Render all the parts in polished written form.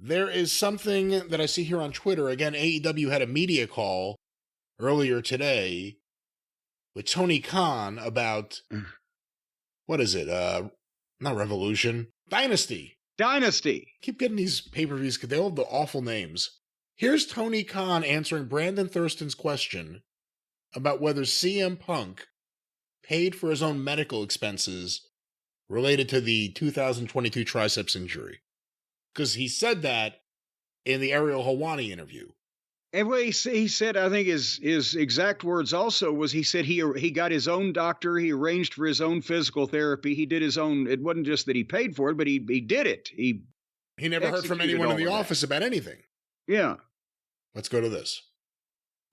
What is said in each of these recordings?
There is something that I see here on Twitter. Again, AEW had a media call earlier today with Tony Khan about, what is it? Not Revolution. Dynasty. Keep getting these pay-per-views because they all have the awful names. Here's Tony Khan answering Brandon Thurston's question about whether CM Punk paid for his own medical expenses related to the 2022 triceps injury. Because he said that in the Ariel Helwani interview. And what he said, I think his exact words also was, he said he got his own doctor, he arranged for his own physical therapy, he did his own, it wasn't just that he paid for it, but he did it. He never heard from anyone in the office about anything. Yeah. Let's go to this.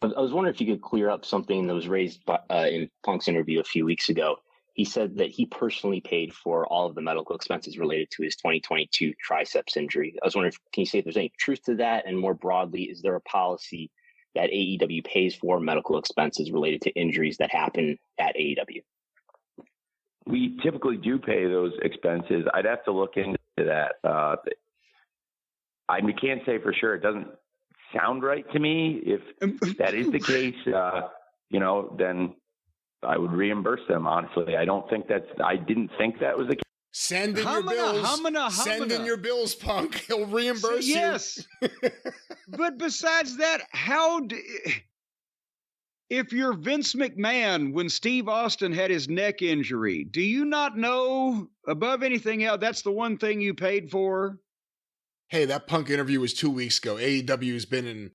I was wondering if you could clear up something that was raised in Punk's interview a few weeks ago. He said that he personally paid for all of the medical expenses related to his 2022 triceps injury. I was wondering, can you say if there's any truth to that? And more broadly, is there a policy that AEW pays for medical expenses related to injuries that happen at AEW? We typically do pay those expenses. I'd have to look into that. I can't say for sure. It doesn't sound right to me. If that is the case, then I would reimburse them, honestly. I didn't think that was the case. Send in your bills. Send in your bills, Punk. He'll reimburse you. Yes. But besides that, if you're Vince McMahon, when Steve Austin had his neck injury, do you not know above anything else, that's the one thing you paid for? Hey, that Punk interview was 2 weeks ago. AEW has been in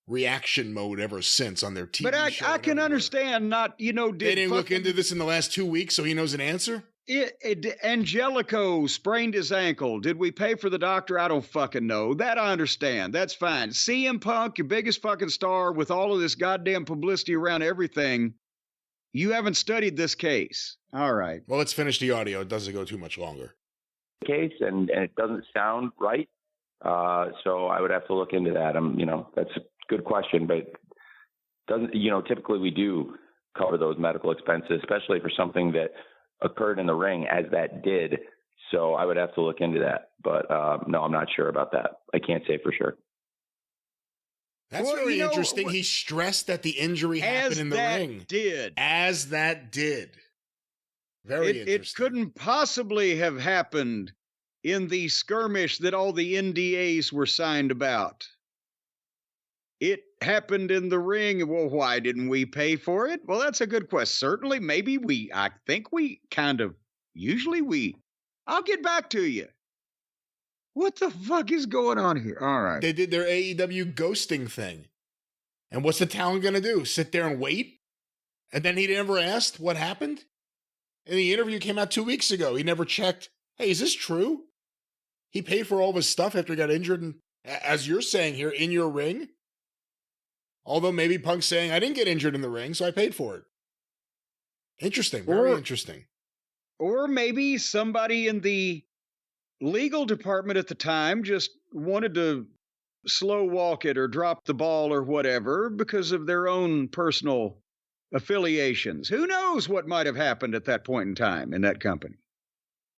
reaction mode ever since on their TV show. But I can understand not, they didn't look into this in the last 2 weeks, so he knows an answer? Angelico sprained his ankle. Did we pay for the doctor? I don't fucking know. That I understand. That's fine. CM Punk, your biggest fucking star with all of this goddamn publicity around everything, you haven't studied this case. All right. Well, let's finish the audio. It doesn't go too much longer. Case, and it doesn't sound right. So I would have to look into that. That's a good question, but doesn't, typically we do cover those medical expenses, especially for something that occurred in the ring, as that did. So I would have to look into that, but no, I'm not sure about that. I can't say for sure. That's very interesting. He stressed that the injury happened in the ring. As that did. Very interesting. It couldn't possibly have happened in the skirmish that all the NDAs were signed about. It happened in the ring. Well, why didn't we pay for it? Well, that's a good question. Certainly, maybe I think we kind of, I'll get back to you. What the fuck is going on here? All right. They did their AEW ghosting thing. And what's the talent going to do? Sit there and wait? And then he never asked what happened? And the interview came out 2 weeks ago. He never checked. Hey, is this true? He paid for all of his stuff after he got injured, and as you're saying here, in your ring? Although maybe Punk's saying, I didn't get injured in the ring, so I paid for it. Interesting. Very interesting. Or maybe somebody in the legal department at the time just wanted to slow walk it or drop the ball or whatever because of their own personal affiliations. Who knows what might have happened at that point in time in that company?